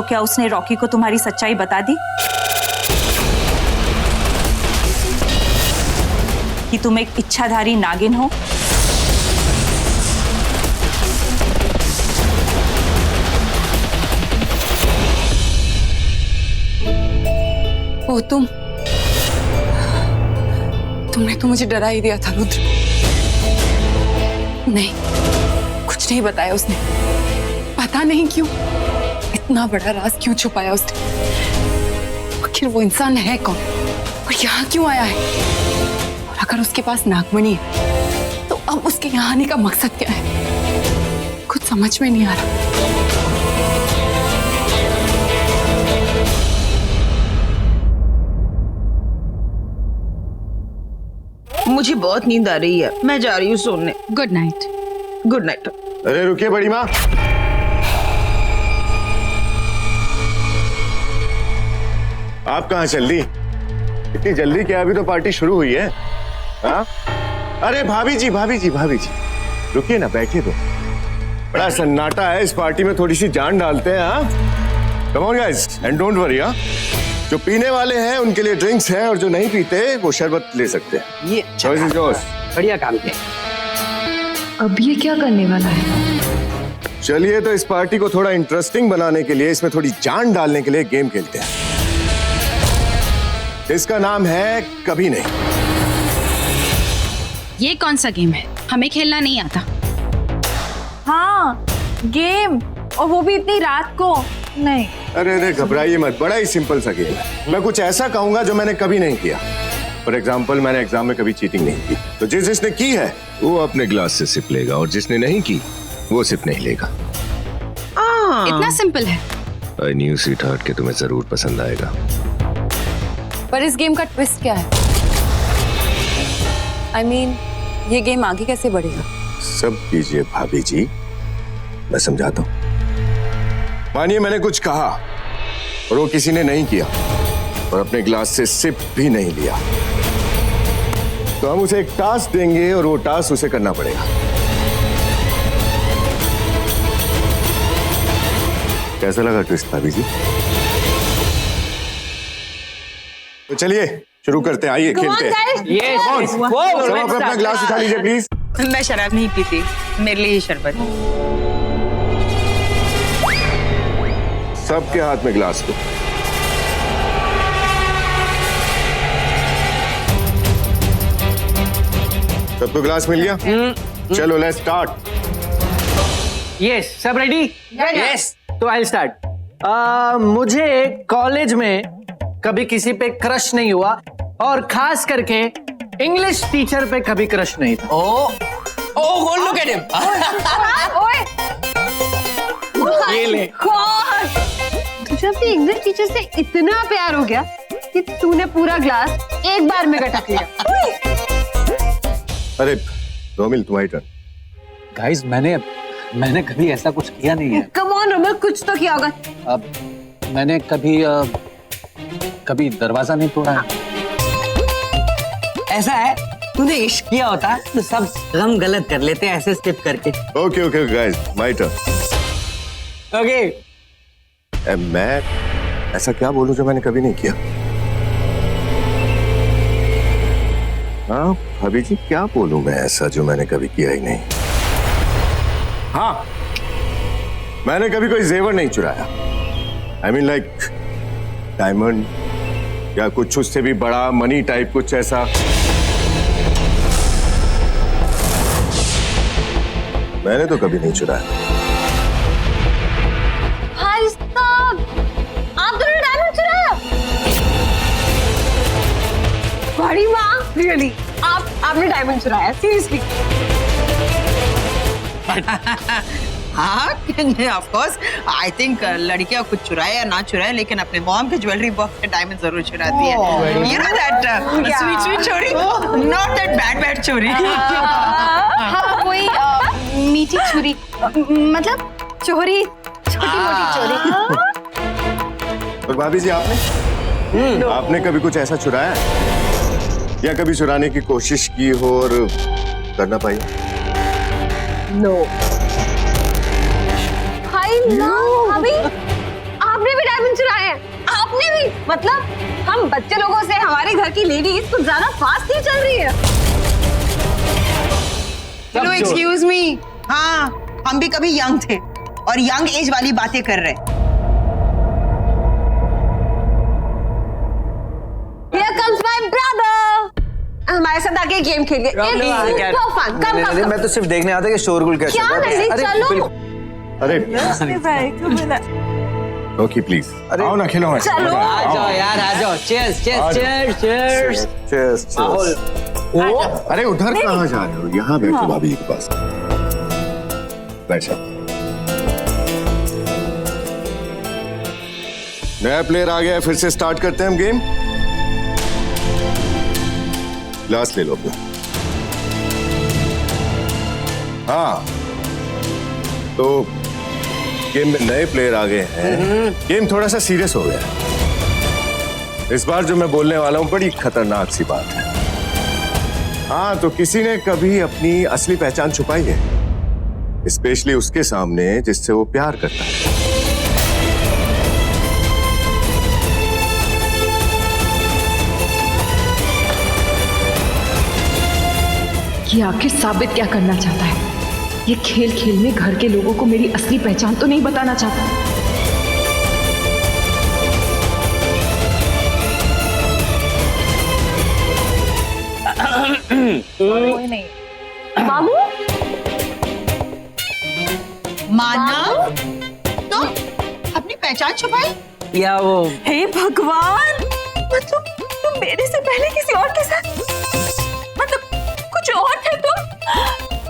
क्या उसने रॉकी को तुम्हारी सच्चाई बता दी कि तुम एक इच्छाधारी नागिन हो? ओ तुमने तो मुझे डरा ही दिया था रुद्र। नहीं, कुछ नहीं बताया उसने। पता नहीं क्यों इतना बड़ा राज क्यों छुपाया उसने। आखिर वो इंसान है कौन और यहाँ क्यों आया है? और अगर उसके पास नागमणि है तो अब उसके यहाँ आने का मकसद क्या है? कुछ समझ में नहीं आ रहा। मुझे बहुत नींद आ रही है, मैं जा रही हूँ सोने। Good night. Good night. अरे रुकिए बड़ी माँ, आप कहाँ चल दी? इतनी जल्दी क्या? अभी तो पार्टी शुरू हुई है। हाँ? अरे भाभी जी रुकिए ना, बैठिए तो। बड़ा सन्नाटा है इस पार्टी में, थोड़ी सी जान डालते हैं। हाँ, come on guys and don't worry. हाँ, जो पीने वाले हैं उनके लिए ड्रिंक्स हैं और जो नहीं पीते वो शरबत ले सकते हैं। ये बढ़िया काम किया। अब ये क्या करने वाला है? चलिए, तो इस पार्टी को थोड़ा इंटरेस्टिंग बनाने के लिए, इसमें थोड़ी जान डालने के लिए गेम खेलते हैं। इसका नाम है कभी नहीं। ये कौन सा गेम है? हमें खेलना नहीं आता। हाँ, गेम, और वो भी इतनी रात को नहीं। अरे घबराइए मत, बड़ा ही सिंपल सा गेम है। मैं कुछ ऐसा कहूंगा जो मैंने कभी नहीं किया। फॉर एग्जाम्पल, मैंने एग्जाम में कभी चीटिंग नहीं की, तो जिसने की है वो अपने ग्लास से सिप लेगा और जिसने नहीं की वो सिप नहीं लेगा। इतना सिंपल है। आई न्यू स्वीटहार्ट कि तुम्हें जरूर पसंद आएगा। पर इस गेम का ट्विस्ट क्या है? I mean, ये गेम आगे कैसे बढ़ेगा? सब कीजिए भाभी जी, मैं समझाता हूँ। मानिए मैंने कुछ कहा और वो किसी ने नहीं किया और अपने ग्लास से सिप भी नहीं लिया, तो हम उसे एक टास्क देंगे और वो टास्क उसे करना पड़ेगा। कैसा लगा ट्विस्ट भाभी जी? तो चलिए शुरू करते हैं, आइए खेलते हैं। सब अपना ग्लास उठा लीजिए प्लीज। मैं शराब नहीं पीती, मेरे लिए ही शरबत। सबके हाथ में ग्लास दो। सबको ग्लास मिल गया? चलो लेट्स स्टार्ट। यस, सब रेडी? यस, तो आई स्टार्ट। मुझे कॉलेज में कभी किसी पे क्रश नहीं हुआ और खास करके इंग्लिश टीचर पे कभी क्रश नहीं था। Oh, look at him. ये ले। तुझे अपनी इंग्लिश टीचर से इतना प्यार हो गया कि तूने पूरा ग्लास एक बार में गटक लिया। अरे रोमिल, तुम्हारी टर्न। गाइस, मैंने कभी ऐसा कुछ किया नहीं है। कम ऑन रोमिल, कुछ तो किया होगा। अब मैंने कभी दरवाजा नहीं तोड़ा है। ऐसा है, तूने इश्क किया होता तो सब गम गलत कर लेते ऐसे स्किप करके। Okay guys, my turn. Okay. मैं ऐसा क्या बोलूं जो मैंने कभी नहीं किया? हाँ भाभी जी, क्या बोलूं मैं ऐसा जो मैंने कभी किया ही नहीं? हाँ, मैंने कभी कोई जेवर नहीं चुराया। आई मीन लाइक डायमंड या कुछ उससे भी बड़ा मनी टाइप कुछ ऐसा। मैंने तो कभी नहीं चुराया। भाई साहब, आप दोनों डायमंड चुराया? बड़ी माँ, रियली आपने डायमंड चुराया? सीरियसली? हाँ, ऑफ कोर्स। आई थिंक लड़कियां कुछ चुराए या ना चुराए, लेकिन अपने मॉम के ज्वेलरी बॉक्स में डायमंड जरूर चुराती है। यू नो दैट स्वीट चोरी, नॉट दैट बैड चोरी। हाँ, कोई मीठी छुरी, मतलब चोरी, छोटी मोटी चोरी। और भाभी जी, आपने कभी कुछ ऐसा चुराया या कभी चुराने की कोशिश की हो और करना पाई? नो। भाई ना, अभी आपने भी मतलब हम बच्चे लोगों से हमारे घर की लेडीज कुछ ज्यादा फास्ट नहीं चल रही है। चलो एक्सक्यूज मी, हाँ हम भी कभी यंग थे और यंग एज वाली बातें कर रहे। Here comes my brother. हमारे साथ आके गेम खेलिए। मैं तो सिर्फ देखने आता कि शोरगुल कैसे क्या होता है। नहीं, अरे, चलो। बिल्कुल। अरे ओके प्लीज आओ ना खेलो। चलो। आ जाओ यार, आ जाओ। Cheers cheers cheers cheers. Cheers, cheers. अरे उधर कहाँ जा रहे हो? यहाँ बैठो भाभी जी के पास। बैठो। नया प्लेयर आ गया है, फिर से स्टार्ट करते हैं हम गेम। ग्लास ले लो अपना। हाँ तो गेम में नए प्लेयर आ गए हैं। गेम थोड़ा सा सीरियस हो गया है। इस बार जो मैं बोलने वाला हूं बड़ी खतरनाक सी बात है। हाँ तो किसी ने कभी अपनी असली पहचान छुपाई है, स्पेशली उसके सामने जिससे वो प्यार करता है। ये आखिर साबित क्या करना चाहता है? ये खेल खेल में घर के लोगों को मेरी असली पहचान तो नहीं बताना चाहता। कोई नहीं। मामू मानव, तो अपनी पहचान छुपाई? या वो हे भगवान, मतलब तुम मेरे से पहले किसी और के साथ, मतलब कुछ और थे तुम?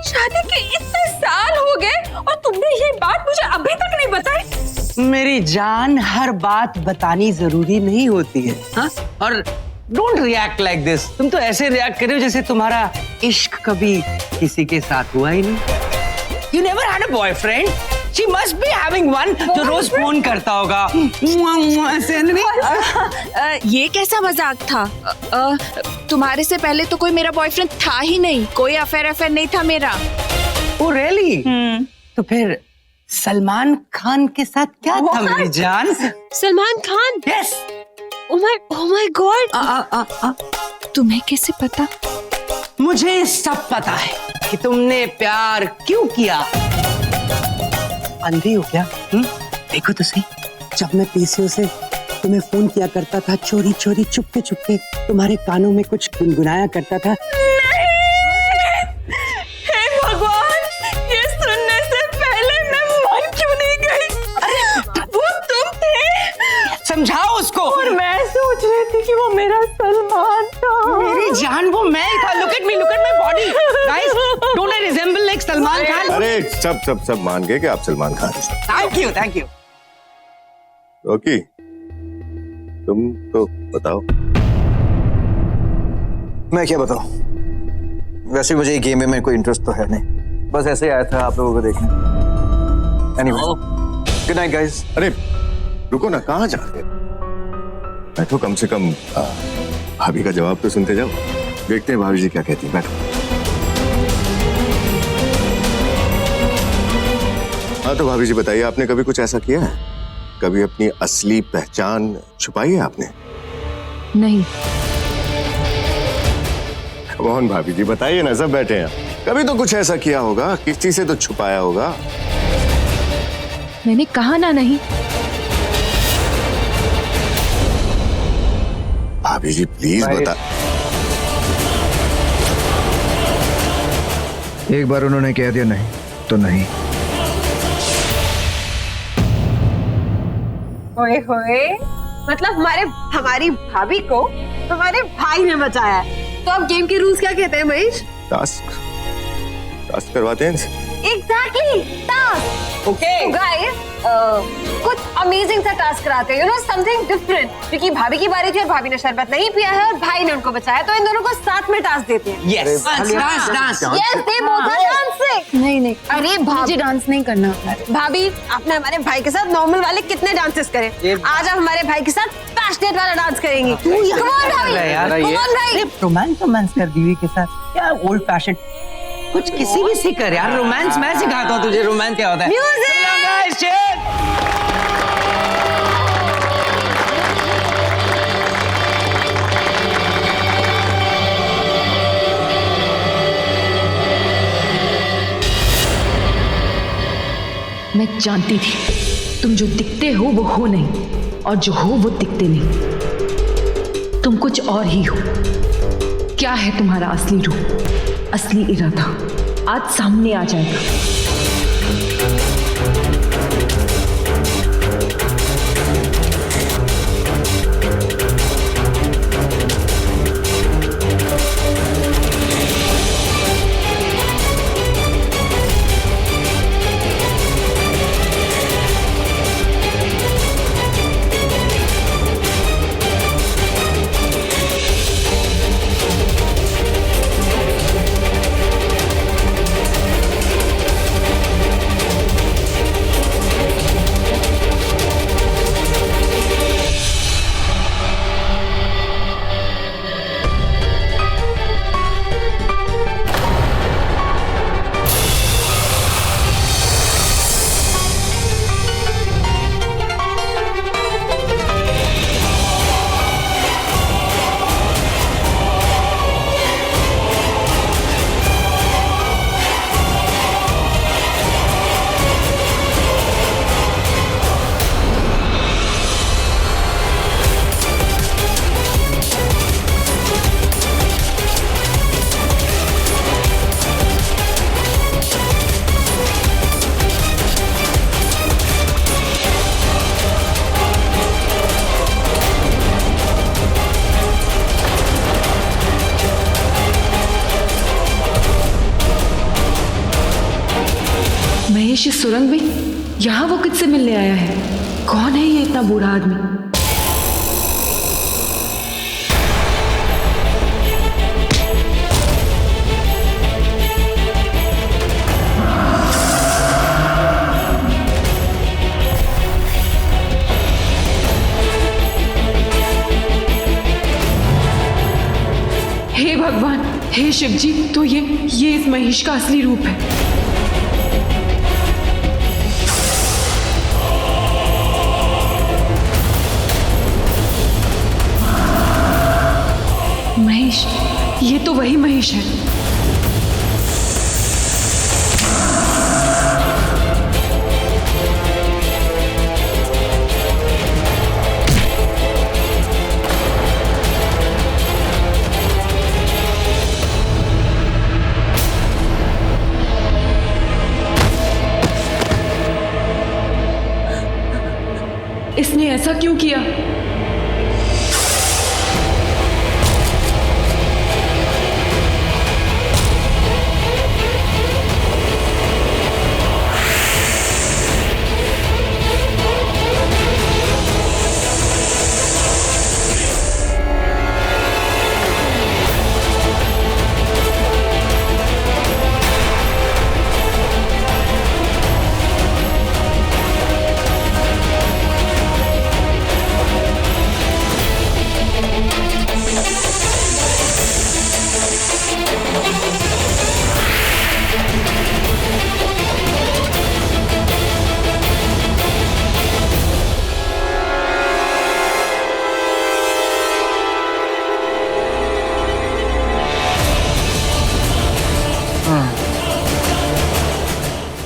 शादी के इतने साल हो गए और तुमने ये बात मुझे अभी तक नहीं बताई। मेरी जान, हर बात बतानी जरूरी नहीं होती है, हाँ? और डोंट रिएक्ट लाइक दिस। तुम तो ऐसे रिएक्ट कर रहे हो जैसे तुम्हारा इश्क कभी किसी के साथ हुआ ही नहीं। You never had a boyfriend? She must be having one जो रोज फोन करता होगा। ऐसे नहीं? ये कैसा मजाक था? तुम्हारे से पहले तो कोई मेरा बॉयफ्रेंड था ही नहीं, कोई अफेयर नहीं था मेरा। Oh really? तो फिर सलमान खान के साथ क्या था मेरी जान? Salman Khan? Yes. Oh my God! तुम्हें कैसे पता? मुझे सब पता है कि तुमने प्यार क्यों किया। अंधी हो क्या? देखो तो सही, जब मैं पीसीओ से तुम्हें फोन किया करता था, चोरी चोरी चुपके चुपके तुम्हारे कानों में कुछ गुनगुनाया करता था। हे भगवान, ये सुनने से पहले मैं मर क्यों नहीं गई? अरे वो तुम थे? समझाओ उसको। और मैं सोच रही थी कि वो मेरा सलमान था। मेरी जान, वो मैं ही था। Look at me, look at my body. Guys, don't I resemble like Salman Khan? अरे सब मान गए कि आप सलमान खान हैं। Thank you, thank you. Okay तुम तो बताओ। मैं क्या बताऊं? वैसे मुझे ये गेम में मेरे को इंटरेस्ट तो है नहीं, बस ऐसे ही आया था आप लोगों को देखने। Anyway, good night guys. अरे रुको ना, कहाँ जा रहे हो? बैठो, कम से कम भाभी का जवाब तो सुनते जाओ। देखते हैं भाभी जी क्या कहती हैं। बैठो। हाँ तो भाभी जी बताइए, आपने कभी कुछ ऐसा किया है? कभी अपनी असली पहचान छुपाई है आपने? नहीं। कम ऑन भाभी जी बताइए ना, सब बैठे हैं। कभी तो कुछ ऐसा किया होगा, किसी से तो छुपाया होगा। मैंने कहा ना नहीं। भाभी जी प्लीज बता। एक बार उन्होंने कह दिया नहीं तो नहीं। ओए होए, मतलब हमारी भाभी को हमारे भाई ने बचाया है। तो अब गेम के रूल्स क्या कहते हैं महेश? टास्क करवाते हैं इनसे। Exactly, task. ओके गाइस, कुछ अमेजिंग सा टास्क कराते हैं, यू नो, समथिंग डिफरेंट। क्योंकि भाभी की बारी थी और भाभी ने शरबत नहीं पिया है और भाई ने उनको बचाया, तो इन दोनों को साथ में टास्क देते हैं। Yes, dance dance. Yes, they both are dancing. नहीं। अरे मुझे डांस नहीं करना। भाभी, आपने हमारे भाई के साथ नॉर्मल वाले कितने डांसेस करे? आज आप हमारे भाई के साथ पैशनेट वाला डांस करेंगी। कम ऑन भाभी, कम ऑन भाई। रोमांस कर बीवी के साथ, क्या ओल्ड फैशन। कुछ किसी भी सीकर यार, रोमांस मैं सिखाता हूँ तुझे, रोमांस क्या होता है। म्यूजिक। जानती थी तुम जो दिखते हो वो हो नहीं, और जो हो वो दिखते नहीं। तुम कुछ और ही हो। क्या है तुम्हारा असली रूप, असली इरादा? आज सामने आ जाएगा। महेश, ये सुरंग में यहाँ वो किससे मिलने आया है? कौन है ये इतना बूढ़ा आदमी? हे भगवान, हे शिव जी, तो ये इस महेश का असली रूप है। महेश, ये तो वही महेश है। इसने ऐसा क्यों किया?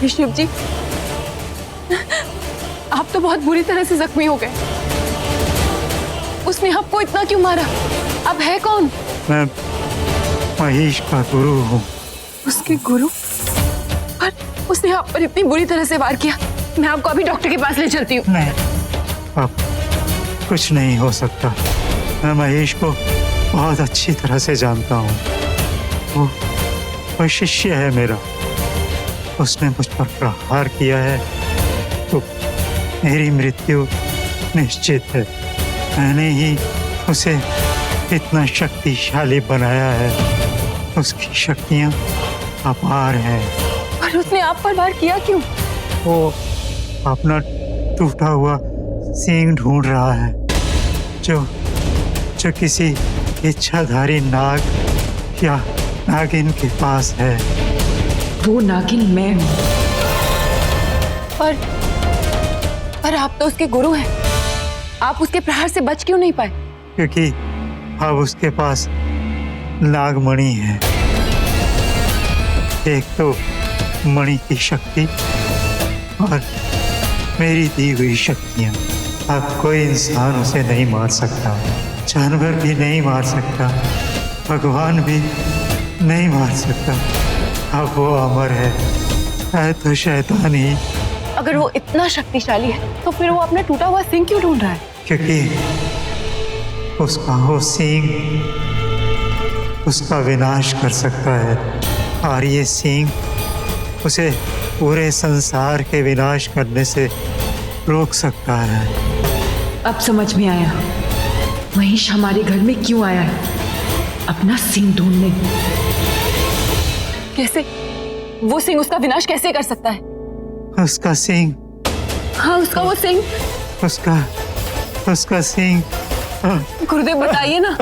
शिव जी, आप तो बहुत बुरी तरह से जख्मी हो गए। उसने आपको इतना क्यों मारा? अब है कौन? मैं महेश का गुरु हूँ। उसके गुरु? पर उसने आप पर इतनी बुरी तरह से वार किया। मैं आपको अभी डॉक्टर के पास ले चलती हूँ। नहीं, अब कुछ नहीं हो सकता। मैं महेश को बहुत अच्छी तरह से जानता हूँ। वो शिष्य है मेरा। उसने मुझ पर प्रहार किया है तो मेरी मृत्यु निश्चित है। मैंने ही उसे इतना शक्तिशाली बनाया है। उसकी शक्तियां अपार हैं। पर उसने आप पर वार किया क्यों? वो अपना टूटा हुआ सींग ढूंढ रहा है जो किसी इच्छाधारी नाग या नागिन के पास है। वो नागिन मैं हूँ। पर आप तो उसके गुरु हैं। आप उसके प्रहार से बच क्यों नहीं पाए? क्योंकि अब उसके पास नागमणि है। एक तो मणि की शक्ति और मेरी दी हुई शक्तियाँ। अब कोई इंसान उसे नहीं मार सकता, जानवर भी नहीं मार सकता, भगवान भी नहीं मार सकता। अब वो अमर है तो शैतान ही। अगर वो इतना शक्तिशाली है तो फिर वो अपना टूटा हुआ सिंह क्यों ढूंढ रहा है? क्योंकि उसका वो सींग उसका विनाश कर सकता है, और ये सींग उसे पूरे संसार के विनाश करने से रोक सकता है। अब समझ में आया महेश हमारे घर में क्यों आया है, अपना सिंह ढूंढने। कैसे? वो सिंह उसका विनाश कैसे कर सकता है? उसका सिंह, हाँ उसका वो सिंह, उसका सिंह। गुरुदेव बताइए ना।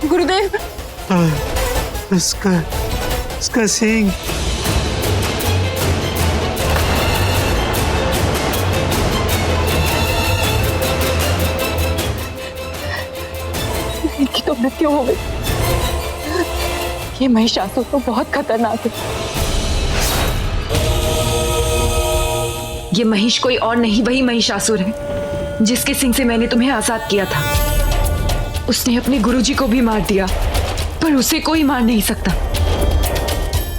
गुरुदेव, उसका सिंह। इनकी तो मृत्यु हो गई। ये महिषासुर तो बहुत खतरनाक है। ये महिष कोई और नहीं, वही महिषासुर है जिसके सिंह से मैंने तुम्हें आजाद किया था। उसने अपने गुरुजी को भी मार दिया, पर उसे कोई मार नहीं सकता।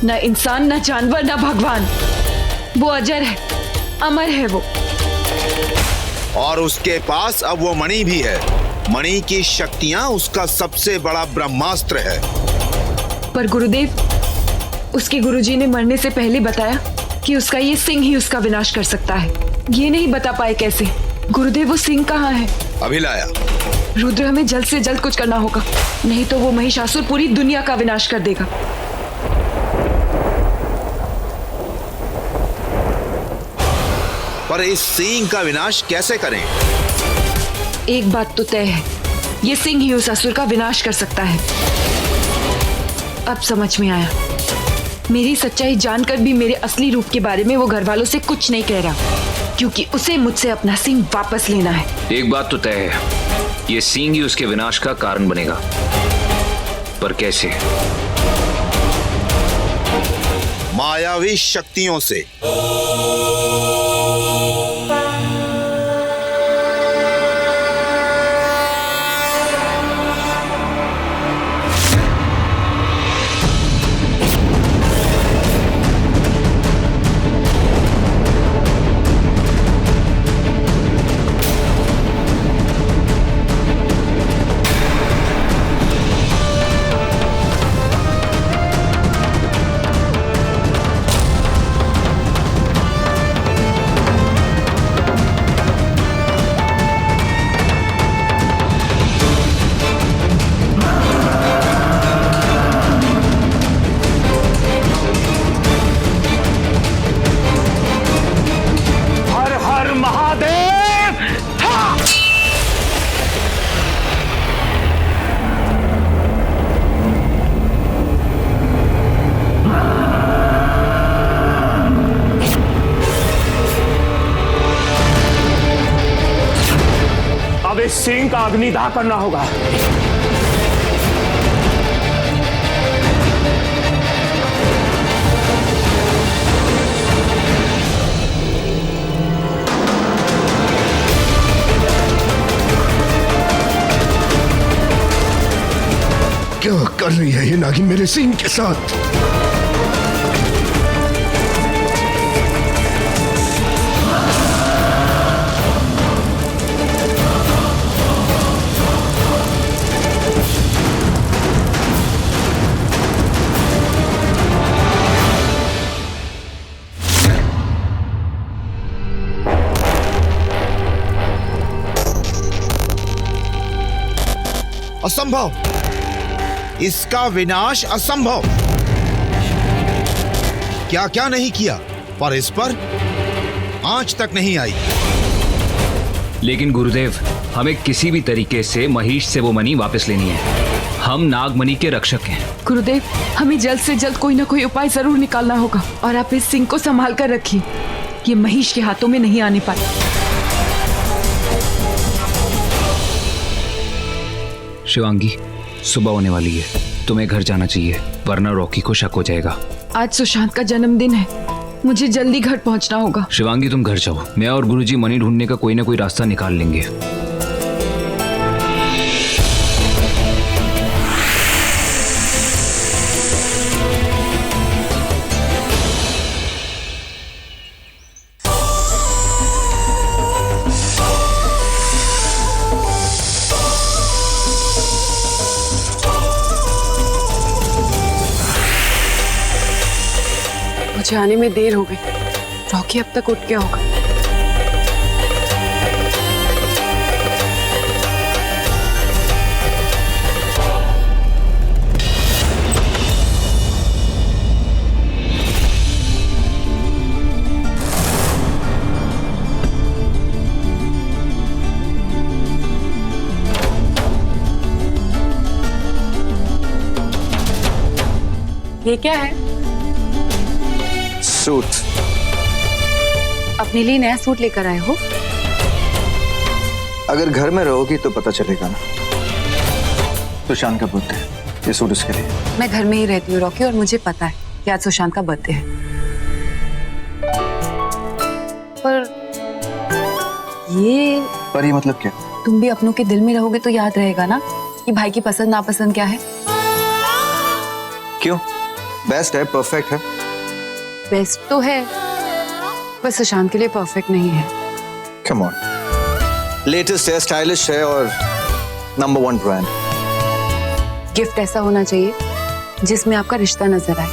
न इंसान, न जानवर, न भगवान। वो अजर है, अमर है वो। और उसके पास अब वो मणि भी है। मणि की शक्तियां उसका सबसे बड़ा ब्रह्मास्त्र है। पर गुरुदेव, उसके गुरुजी ने मरने से पहले बताया कि उसका ये सिंह ही उसका विनाश कर सकता है। ये नहीं बता पाए कैसे। गुरुदेव, वो सिंह कहाँ है? अभी लाया। रुद्र, हमें जल्द से जल्द कुछ करना होगा, नहीं तो वो महिषासुर पूरी दुनिया का विनाश कर देगा। पर इस सिंह का विनाश कैसे करें? एक बात तो तय है, ये सिंह ही उस असुर का विनाश कर सकता है। अब समझ में आया। मेरी सच्चाई जानकर भी मेरे असली रूप के बारे में वो घर वालों से कुछ नहीं कह रहा, क्योंकि उसे मुझसे अपना सिंह वापस लेना है। एक बात तो तय है, ये सिंह ही उसके विनाश का कारण बनेगा। पर कैसे? मायावी शक्तियों से। सिंह का अग्निदाह करना होगा। क्या कर रही है ये नागिन मेरे सिंह के साथ? असंभव, इसका विनाश असंभव। क्या क्या नहीं किया, पर इस पर आंच तक नहीं आई। लेकिन गुरुदेव, हमें किसी भी तरीके से महिष से वो मणि वापस लेनी है। हम नागमणि के रक्षक हैं। गुरुदेव, हमें जल्द से जल्द कोई ना कोई उपाय जरूर निकालना होगा, और आप इस सिंह को संभाल कर रखिए। ये महिष के हाथों में नहीं आने पाए। शिवांगी, सुबह होने वाली है, तुम्हें घर जाना चाहिए, वरना रॉकी को शक हो जाएगा। आज सुशांत का जन्मदिन है, मुझे जल्दी घर पहुंचना होगा। शिवांगी तुम घर जाओ, मैं और गुरुजी मनी ढूंढने का कोई ना कोई रास्ता निकाल लेंगे। मुझे आने में देर हो गई। रॉकी अब तक उठ गया होगा। ये क्या है? सूट। अपने लिए नया सूट लेकर आए हो? अगर घर में रहोगी तो पता चलेगा ना। सुशांत का बर्थडे, ये सूट उसके लिए। मैं घर में ही रहती हूँ रॉकी, और मुझे पता है कि आज सुशांत का बर्थडे है। पर ये मतलब क्या? तुम भी अपनों के दिल में रहोगे तो याद रहेगा ना कि भाई की पसंद नापसंद क्या है। क्यों? बेस्ट है, परफेक्ट है। बेस्ट तो है, पर सुशांत के लिए परफेक्ट नहीं है। कम ऑन, लेटेस्ट है, स्टाइलिश है और नंबर 1 ब्रांड। गिफ्ट ऐसा होना चाहिए जिसमें आपका रिश्ता नजर आए।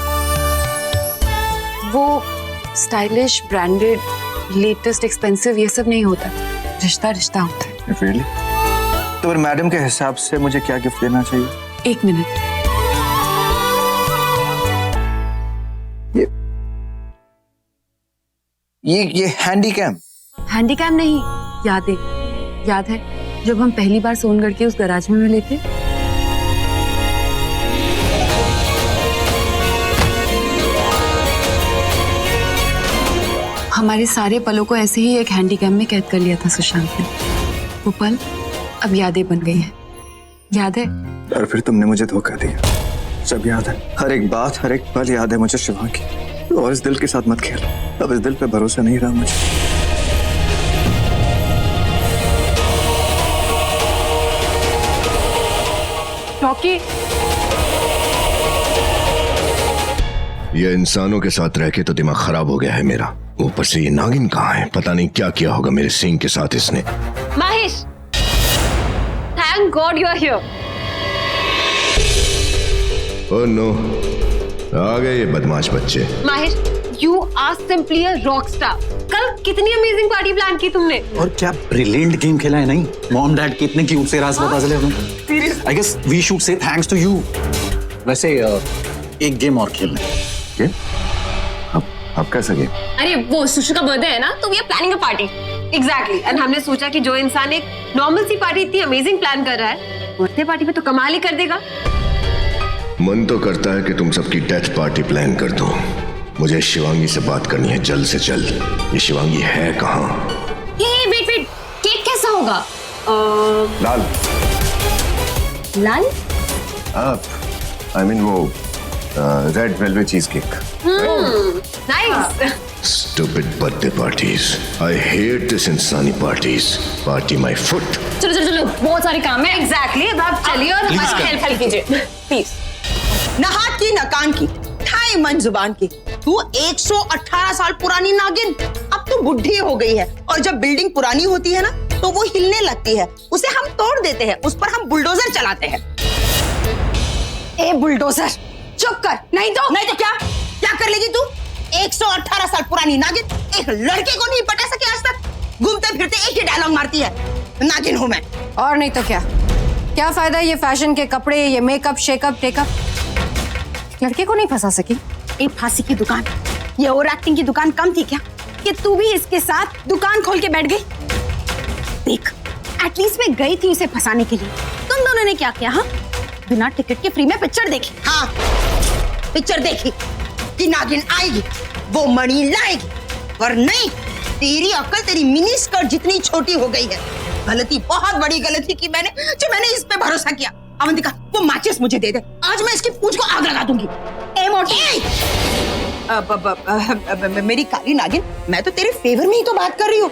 वो स्टाइलिश, ब्रांडेड, लेटेस्ट, एक्सपेंसिव ये सब नहीं होता। रिश्ता रिश्ता होता है। Really? तो फिर मैडम के हिसाब से मुझे क्या गिफ्ट देना चाहिए? 1 मिनट। ये हैंडी कैम। हैंडी कैम नहीं, यादें। याद है जब हम पहली बार सोनगढ़ के उस गैराज में मिले थे? हमारे सारे पलों को ऐसे ही एक हैंडी कैम में कैद कर लिया था सुशांत ने। वो पल अब यादें बन गई हैं। याद है? और फिर तुमने मुझे धोखा दिया। सब याद है, हर एक बात, हर एक पल याद है मुझे शिवांगी। और इस दिल के साथ मत खेल, अब इस दिल पे भरोसा नहीं रहा मुझे। रॉकी, ये इंसानों के साथ रह के तो दिमाग खराब हो गया है मेरा। ऊपर से ये नागिन कहाँ है? पता नहीं क्या किया होगा मेरे सिंह के साथ इसने। Mahish, thank God you are here. Oh no, आ गए ये बदमाश बच्चे। Mahish, you are simply a rock star. कल कितनी अमेजिंग पार्टी प्लान की तुमने। और क्या ब्रिलियंट गेम खेला है। नहीं, मॉम डैड कितने क्यूट से राज बता चले हमें। I guess we should say thanks to you. वैसे एक गेम और खेलना है। गेम? अब कैसा गेम? अरे वो सुशु का बर्थडे है ना, तो we are planning a party. Exactly, and हमने सोचा कि जो इंसान एक नॉर्मल सी पार्टी इतनी अमेजिंग प्लान कर रहा है, बर्थडे पार्टी में तो कमाल ही कर देगा। मन तो करता है कि तुम सबकी डेथ पार्टी प्लान कर दो। मुझे शिवांगी से बात करनी है जल्द से जल्द। ये शिवांगी है कहाँ? ये वेट, केक कैसा होगा? लाल। लाल? आई मीन वो red velvet cheese cake. Nice. Stupid birthday parties. I hate this इंसानी parties. Party my foot. चलो, बहुत सारे काम है। एग्जैक्टली, अब आप चलिए और हमारी हेल्प कीजिए प्लीज। ना हाथ की ना कान की, थाई मन जुबान की। तू 118 साल पुरानी नागिन, अब तो बुढ़ी हो गई है। और जब बिल्डिंग पुरानी होती है ना, तो वो हिलने लगती है। उसे हम तोड़ देते हैं, उस पर हम बुलडोजर चलाते हैं। ए बुलडोजर, चुप कर। नहीं तो क्या कर लेगी तू? 118 साल पुरानी नागिन एक लड़के को नहीं पटा सके आज तक। घूमते फिरते एक ही डायलॉग मारती है, नागिन हूं मैं। और नहीं तो क्या फायदा ये फैशन के कपड़े, ये मेकअप, शेकअप, टेकअप। लड़के को नहीं फंसा सकी। एक फांसी की दुकान, ये ओवर एक्टिंग की दुकान कम थी क्या कि तू भी इसके साथ दुकान खोल के बैठ गई? देख, एटलीस्ट मैं गई थी उसे फंसाने के लिए। तुम दोनों ने क्या किया? हाँ, बिना टिकट के फ्री में पिक्चर देखी। हाँ, पिक्चर देखी कि नागिन आएगी, वो मणि लाएगी। और नहीं, तेरी अक्ल तेरी मिनी स्कर्ट जितनी छोटी हो गई है। गलती, बहुत बड़ी गलती की मैंने, जो मैंने इस पे भरोसा किया। अवंतिका, वो माचिस मुझे दे दे, आज मैं इसकी पूंछ को आग लगा दूंगी। ए मोटी, मेरी काली नागिन, मैं तो तेरे फेवर में ही तो बात कर रही हूँ।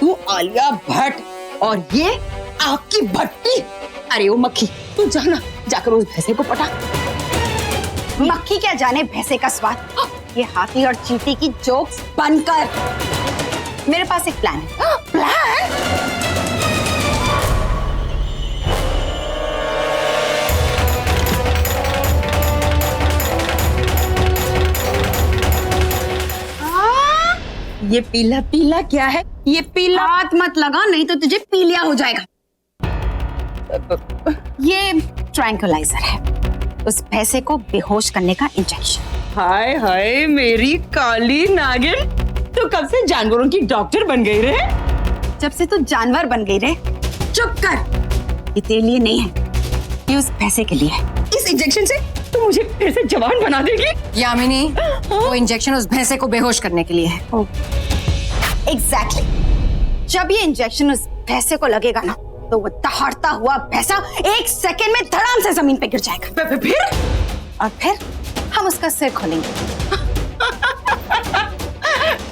तू आलिया भट्ट और ये आग की भट्टी। अरे ओ मक्खी, तू जाना, जाकर उस भैंसे को पटा। मक्खी क्या जाने भैंसे का स्वाद। ये हाथी और चींटी की जोक्स बंद कर। मेरे पास एक प्लान है। प्लान? ये पीला पीला क्या है? ये पीला हाथ मत लगा, नहीं तो तुझे पीलिया हो जाएगा। ये ट्रैंक्विलाइजर है, उस भैंसे को बेहोश करने का इंजेक्शन। हाय हाय मेरी काली नागिन, तू कब से जानवरों की डॉक्टर बन गई रे? जब से तू जानवर बन गई रे। चुप कर, ये तेरे लिए नहीं है, ये उस भैंसे के लिए है। इस इंजेक्शन से तू मुझे फिर से जवान बना देगी? यामिनी, वो इंजेक्शन उस भैंसे को बेहोश करने के लिए है। एग्जैक्टली। जब ये इंजेक्शन उस भैंसे को लगेगा ना, तो वो दहाड़ता हुआ भैंसा 1 सेकंड में धड़ाम से जमीन पे गिर जाएगा। फिर? और फिर हम उसका सिर खोलेंगे।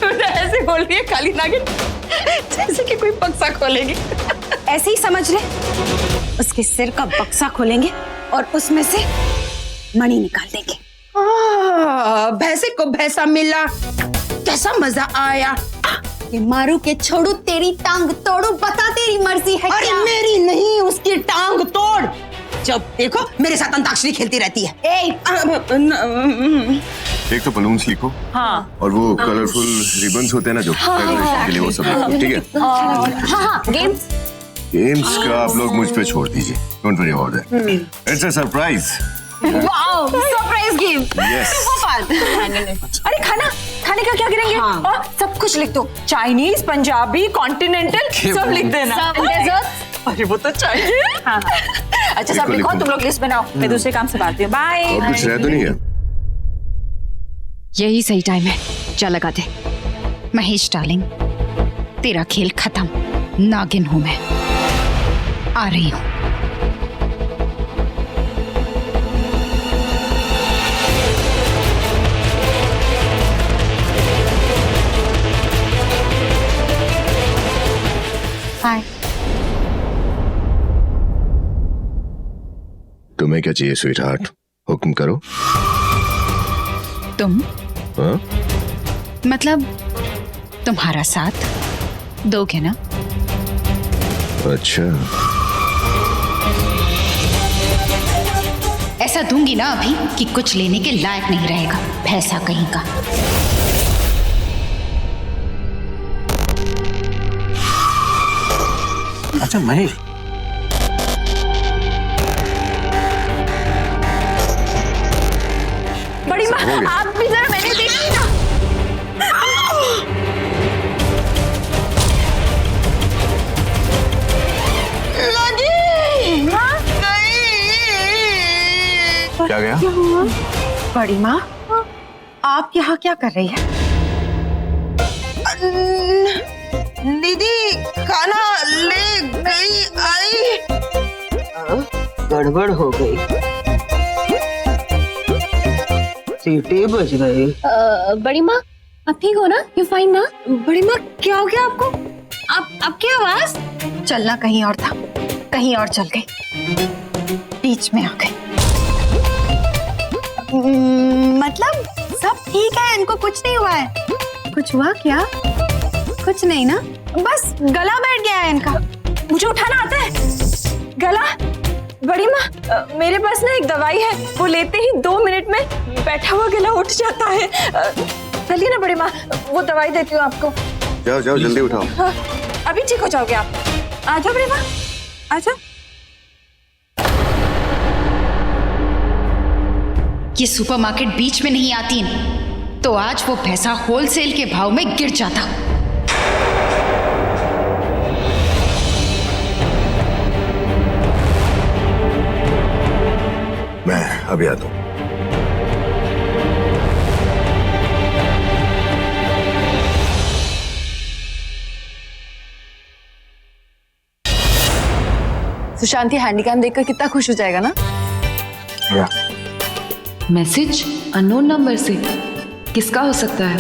तूने ऐसे बोल रही है काली नागिन, जैसे कि कोई बक्सा खोलेगी। ऐसे ही समझ ले, उसके सिर का बक्सा खोलेंगे और उसमें से मणि निकाल देंगे। भैंसे को भैंसा मिला, कैसा मजा आया। ये मारू के छोड़ू, तेरी टांग तोड़ू, बता तेरी मर्जी है। अरे क्या? मेरी नहीं, उसकी टांग तोड़। जब देखो मेरे साथ अंताक्षरी खेलती रहती है। एक तो बलून्स लिखो। हाँ। और वो कलरफुल रिबन्स होते हैं ना जो डेकोरेशन के लिए, वो सब लिखो, ठीक है? हाँ, गेम्स गेम्स का आप लोग मुझ पे छोड़ दीजिए, don't worry about that. It's a surprise. Wow, surprise game. Yes. अरे खाने का क्या करेंगे? और सब कुछ लिख दो, चाइनीज, पंजाबी, कॉन्टिनेंटल, सब लिख देना। अरे वो तो चाहिए। हाँ। अच्छा सब लिखो, तुम लोग लिस्ट बनाओ, मैं दूसरे काम से बात हूँ। बाय। और कुछ रह तो नहीं है? यही सही टाइम है, जा लगा दे। महेश डार्लिंग, तेरा खेल खत्म, नागिन हूं मैं, आ रही हूं। हाय। तुम्हें क्या चाहिए स्वीटहार्ट? हुक्म करो। तुम? हाँ? मतलब तुम्हारा साथ दोगे ना? अच्छा, ऐसा दूंगी ना अभी कि कुछ लेने के लायक नहीं रहेगा, भैंसा कहीं का। अच्छा महेश, बड़ी माँ, आप भी जरा, मैंने देखी ना। क्या गया? बड़ी माँ, आप यहाँ क्या कर रही है? दीदी खाना ले गई, आई। गड़बड़ हो गई, सीटी बज गई। बड़ी माँ, आप ठीक हो ना? यू फाइन ना? बड़ी माँ, क्या हो गया आपको? आप क्या आवाज? चलना कहीं और था, कहीं और चल गई, बीच में आ गई। मतलब सब ठीक है, इनको कुछ नहीं हुआ है? कुछ हुआ क्या? कुछ नहीं ना, बस गला बैठ गया है इनका। मुझे उठाना आता है गला? बड़ी माँ, मेरे पास ना एक दवाई है, वो लेते ही 2 मिनट में बैठा हुआ गला उठ जाता है। चलिए ना बड़ी माँ, वो दवाई देती हूँ आपको। जाओ जाओ जल्दी उठाओ। हाँ, अभी ठीक हो जाओगे आप। आ जाओ बड़ी माँ, आ जाओ। ये सुपरमार्केट बीच में नहीं आती तो आज वो भैंसा होलसेल के भाव में गिर जाता। मैं अभी आता हूँ। सुशांत हैंडीकैम देखकर कितना खुश हो जाएगा ना? या मैसेज अननोन नंबर से? किसका हो सकता है?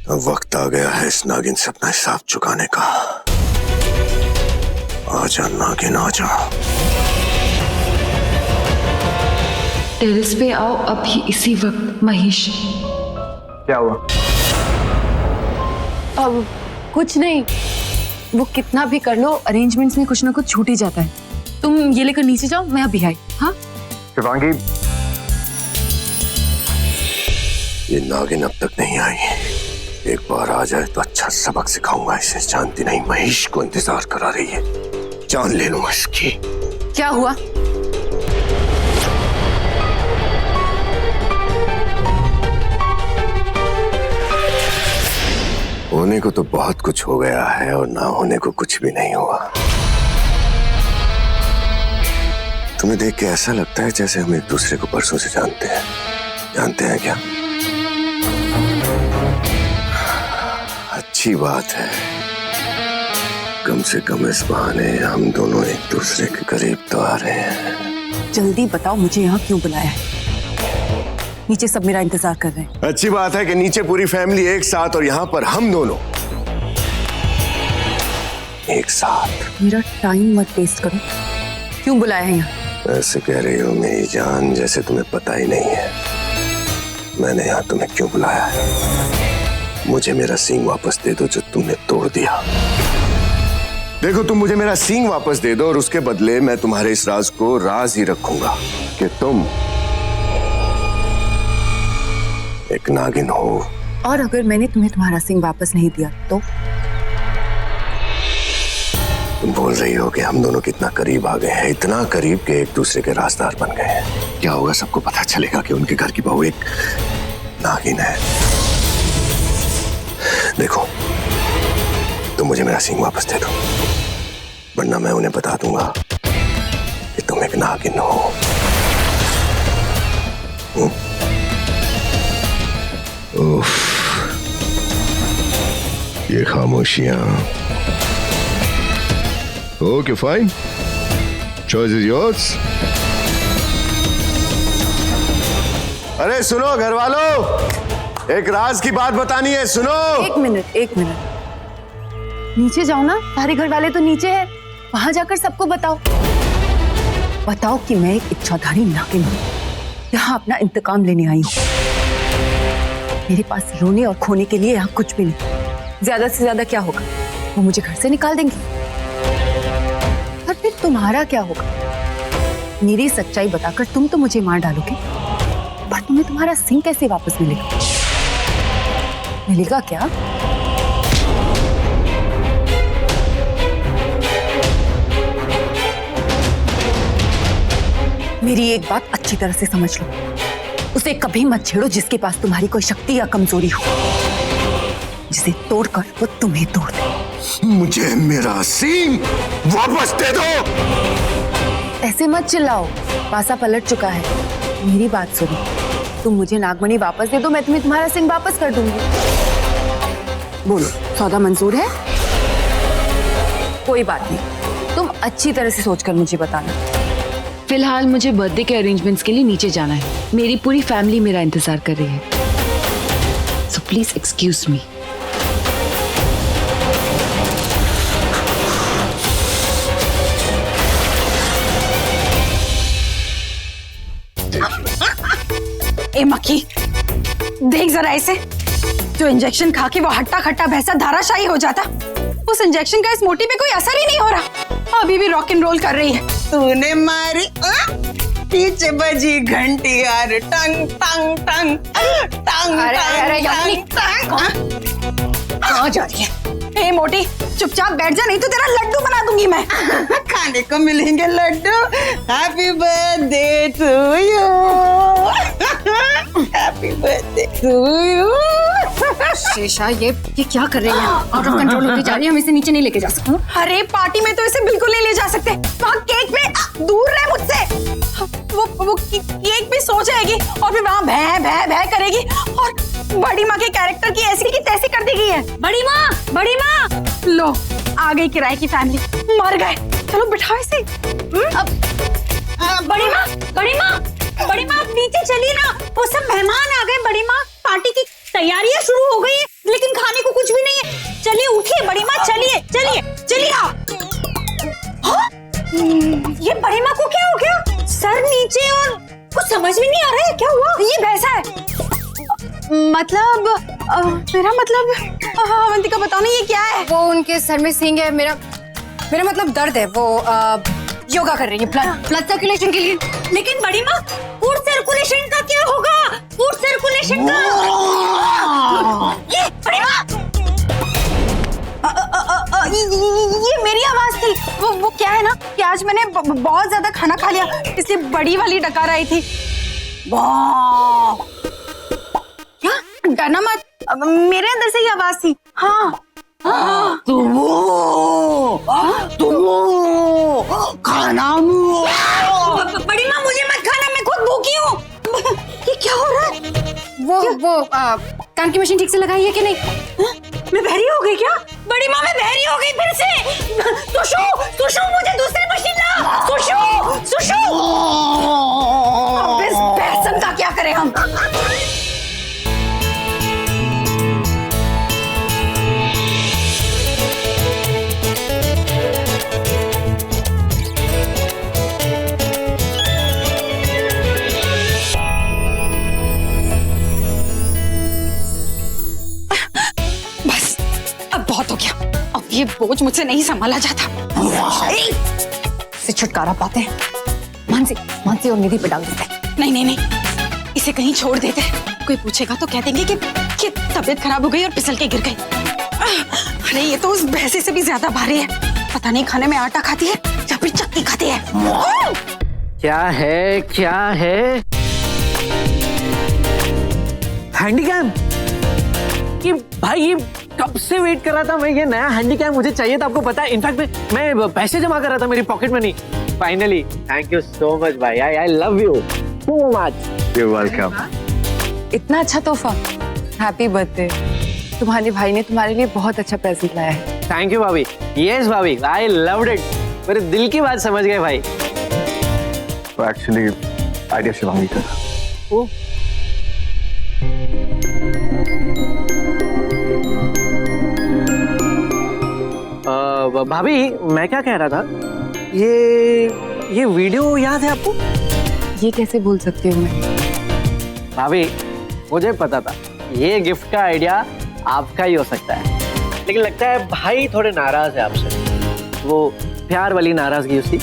अब वक्त आ गया है इस नागिन से अपना हिसाब चुकाने का। आजा नागिन आजा। टेरेस पे आओ अभी इसी वक्त महेश। क्या हुआ? अब कुछ नहीं, वो कितना भी कर लो अरेंजमेंट्स में कुछ ना कुछ छूट ही जाता है। तुम ये लेकर नीचे जाओ, मैं अभी आई। हाँ शिवांगी, ये नागिन अब तक नहीं आई। एक बार आ जाए तो अच्छा सबक सिखाऊंगा इसे। जानती नहीं महेश को इंतजार करा रही है, जान ले लूंगा इसकी। क्या हुआ? होने को तो बहुत कुछ हो गया है और ना होने को कुछ भी नहीं हुआ। तुम्हें देख के ऐसा लगता है जैसे हम एक दूसरे को परसों से जानते हैं। जानते हैं क्या? अच्छी बात है, कम से कम इस बहाने हम दोनों एक दूसरे के करीब तो आ रहे हैं। जल्दी बताओ मुझे यहाँ क्यों बुलाया है? नीचे सब मेरा इंतजार कर रहे हैं। अच्छी बात है कि नीचे पूरी फैमिली एक साथ और यहाँ पर हम दोनों एक साथ। मेरा टाइम मत वेस्ट करो। क्यों बुलाया है यहाँ? ऐसे कह रही हो मेरी जान जैसे तुम्हें पता ही नहीं है मैंने यहाँ तुम्हें क्यों बुलाया है। मुझे मेरा सींग वापस दे दो जो तुमने तोड़ दिया। देखो, तुम मुझे मेरा सींग वापस दे दो और उसके बदले मैं तुम्हारे इस राज को राज ही रखूंगा कि तुम एक नागिन हो। और अगर मैंने तुम्हें तुम्हारा सिंह वापस नहीं दिया तो? तुम बोल रही हो कि हम दोनों कितना करीब आ गए हैं, इतना करीब कि एक दूसरे के राजदार बन गए हैं। क्या होगा, सबको पता चलेगा कि उनके घर की बहू एक नागिन है। देखो, तुम मुझे मेरा सिंह वापस दे दो, वरना मैं उन्हें बता दूंगा कि तुम एक नागिन हो। उफ, ये खामोशियां। Okay fine, choice is yours. अरे सुनो घर वालों, एक राज की बात बतानी है, सुनो। एक मिनट। नीचे जाओ ना, सारे घर वाले तो नीचे हैं। वहां जाकर सबको बताओ कि मैं एक इच्छाधारी नागिन हूँ, यहाँ अपना इंतकाम लेने आई हूँ। मेरे पास रोने और खोने के लिए यहाँ कुछ भी नहीं। ज्यादा से ज्यादा क्या होगा, वो मुझे घर से निकाल देंगे। और फिर तुम्हारा क्या होगा? मेरी सच्चाई बताकर तुम तो मुझे मार डालोगे, पर तुम्हें तुम्हारा सिंह कैसे वापस मिलेगा? मिलेगा क्या? मेरी एक बात अच्छी तरह से समझ लो, उसे कभी मत छेड़ो जिसके पास तुम्हारी कोई शक्ति या कमजोरी हो, जिसे तोड़कर वो तुम्हें तोड़ दे। मुझे मेरा सींग वापस दे दो। ऐसे मत चिल्लाओ, पासा पलट चुका है। मेरी बात सुनो, तुम मुझे नागमणि वापस दे दो, मैं तुम्हें तुम्हारा सिंह वापस कर दूंगी। बोलो, सौदा मंजूर है? कोई बात नहीं, तुम अच्छी तरह से सोचकर मुझे बताना। फिलहाल मुझे बर्थडे के अरेंजमेंट्स के लिए नीचे जाना है। मेरी पूरी फैमिली मेरा इंतजार कर रही है, सो प्लीज एक्सक्यूज मी। ए मक्खी, देख जरा इसे। जो इंजेक्शन खा के वो हट्टा खट्टा भैंसा धाराशाही हो जाता, उस इंजेक्शन का इस मोटी पे कोई असर ही नहीं हो रहा। अभी भी रॉक एंड रोल कर रही है। तूने मारी पीछे बजी घंटी यार, टंग टंग टंग टंग। अरे कहाँ जा रही है? ए मोटी, चुपचाप बैठ जा, नहीं तो तेरा लड्डू बना दूंगी मैं। खाने को मिलेंगे लड्डू। Happy birthday to you, happy birthday to you. Shesha, ये क्या कर रही है? आउट ऑफ कंट्रोल होती जा रही है, हम इसे नीचे नहीं लेके जा सकते। अरे पार्टी में तो इसे बिल्कुल नहीं ले जा सकते। वहाँ केक में दूर रहे मुझसे। वो केक भी सो जाएगी और फिर वहाँ भै भै भै करेगी और बड़ी माँ के कैरेक्टर की ऐसी की तैसी कर दी गई है। बड़ी माँ लो, आ गई किराए की फैमिली। मर गए। चलो बिठाओ इसे। अब बड़ी माँ, बड़ी माँ, बड़ी माँ, आप नीचे चलिए ना। वो सब मेहमान आ गए बड़ी माँ, पार्टी की तैयारियां शुरू हो गई है, लेकिन खाने को कुछ भी नहीं है। चलिए उठिए बड़ी माँ, चलिए चलिए चलिए आप। हाँ? ये बड़ी माँ को क्या हो गया? सर नीचे और कुछ समझ में नहीं आ रहा है, क्या हुआ? ये वैसा है मतलब मेरा मतलब अवंतिका बताओ ना ये क्या है? वो उनके सर में सींग है। मेरा मतलब दर्द है। वो योगा कर रही है ब्लड सर्कुलेशन के लिए। लेकिन बड़ी माँ, फूड सर्कुलेशन का क्या होगा? फूड सर्कुलेशन का ये बड़ी माँ, ये मेरी आवाज थी। वो क्या है ना कि आज मैंने बहुत ज्यादा खाना खा लिया, इसलिए बड़ी वाली डकार आई थी। क्या? डरना मत, मेरे अंदर से ही आवाज थी। हाँ तुम खाना बड़ी माँ, मुझे मत खाना, मैं खुद भूखी हूँ। ये क्या हो रहा है? वो कान की मशीन ठीक से लगाई है कि नहीं? मैं बहरी हो गई क्या? बड़ी माँ, मैं बहरी हो गई फिर से। सुशु, मुझे दूसरी मशीन ला। सुशु। अब इस बहसन का क्या करें हम? बहुत हो गया, अब ये बोझ मुझसे नहीं संभाला जाता। से छुटकारा पाते हैं, मानसी और निधि पे डाल देते हैं। नहीं, इसे कहीं छोड़ देते हैं। कोई पूछेगा तो कह देंगे कि तबीयत खराब हो गई और फिसल के गिर गई। अरे ये तो उस भैंसे से भी ज्यादा भारी है। पता नहीं खाने में आटा खाती है या फिर चक्की खाती है। क्या है हैंडीकैम? ये भाई, ये कब से वेट कर रहा था मैं। ये नया हैंडीकैम मुझे चाहिए था, आपको पता है। इनफैक्ट मैं पैसे जमा कर रहा था, मेरी pocket money. Finally, thank you so much भाई। I love you so much. You welcome. इतना अच्छा तोहफा, हैप्पी बर्थडे। तुम्हारे भाई ने तुम्हारे लिए बहुत अच्छा प्रेजेंट लाया है। थैंक यू भाभी। यस भाभी, आई लव्ड इट। मेरे दिल की बात समझ गए भाई। तो एक्चुअली आइडिया शिवांगी का था। ओ भाभी, मैं क्या कह रहा था, ये वीडियो याद है आपको? ये कैसे भूल सकती हूँ मैं? भाभी, मुझे पता था ये गिफ्ट का आइडिया आपका ही हो सकता है, लेकिन लगता है भाई थोड़े नाराज है आपसे। वो प्यार वाली नाराजगी उसकी।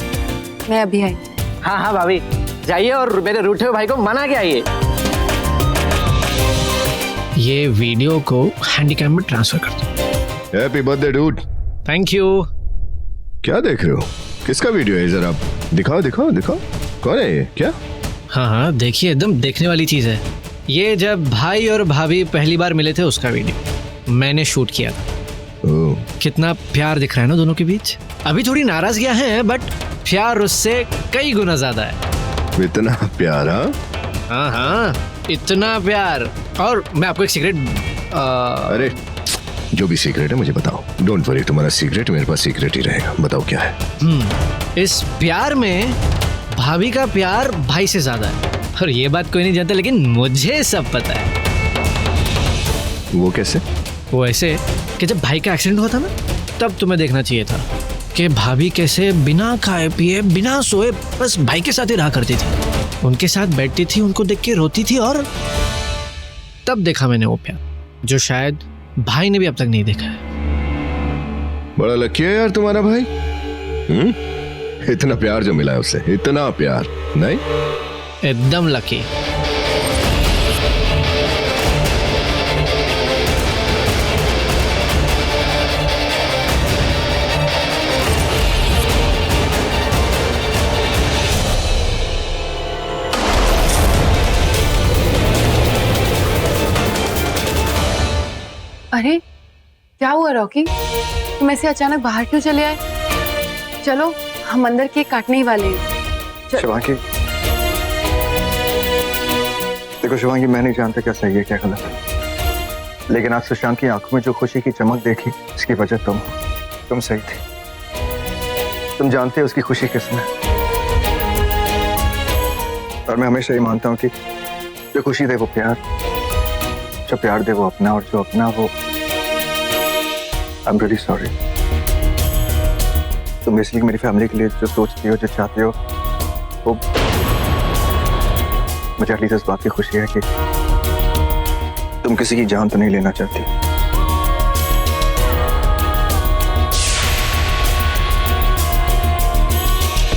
मैं अभी आई। हाँ भाभी, जाइए और मेरे रूठे हुए भाई को मना के आइए। ये वीडियो को हैंडीकैम में ट्रांसफर कर दो। Happy birthday dude. Thank you. क्या देख रहे हो? किसका वीडियो है? जरा दिखाओ। कौन है ये? क्या? हाँ, देखिए, एकदम देखने वाली चीज है। ये जब भाई और भाभी पहली बार मिले थे उसका वीडियो मैंने शूट किया था। कितना प्यार दिख रहा है ना दोनों के बीच। अभी थोड़ी नाराजगियां हैं, बट प्यार उससे कई गुना ज्यादा है। इतना प्यार? हाँ, इतना प्यार। और मैं आपको एक सीक्रेट अरे जो भी सीक्रेट है मुझे बताओ। डोंट वरी, तुम्हारा सीक्रेट मेरे पास सीक्रेट ही रहेगा। बताओ क्या है? इस प्यार में भाभी का प्यार भाई से ज्यादा है, और ये बात कोई नहीं जानता, लेकिन मुझे सब पता है। वो कैसे? वो ऐसे कि जब भाई का एक्सीडेंट हुआ था ना, तब तुम्हें देखना चाहिए था कि भाभी कैसे बिना खाए पिए, बिना सोए, बस भाई के साथ ही रहा करती थी। उनके साथ बैठती थी, उनको देख के रोती थी, और तब देखा मैंने वो प्यार जो शायद भाई ने भी अब तक नहीं देखा है। बड़ा लकी है यार तुम्हारा भाई। इतना प्यार जो मिला है उससे, इतना प्यार। नहीं, एकदम लकी। अरे क्या हुआ रॉकी? तुम ऐसे अचानक बाहर क्यों चले आए? चलो, हम अंदर केक काटने ही वाले हैं। शिवांगी, देखो शिवांगी, मैं नहीं जानता क्या सही है क्या गलत है, लेकिन आज सुशांत की आंखों में जो खुशी की चमक देखी, इसकी वजह तुम सही थी। तुम जानते हो उसकी खुशी किसमें? और मैं हमेशा ही मानता हूँ कि जो खुशी दे वो प्यार, जो प्यार दे वो अपना, और जो अपना वो आई एम रियली सॉरी। तुम बेसिकली मेरी फैमिली के लिए जो सोचती हो, जो चाहती हो, वो मुझे एटलीस्ट इस बात की खुशी है कि तुम किसी की जान तो नहीं लेना चाहती।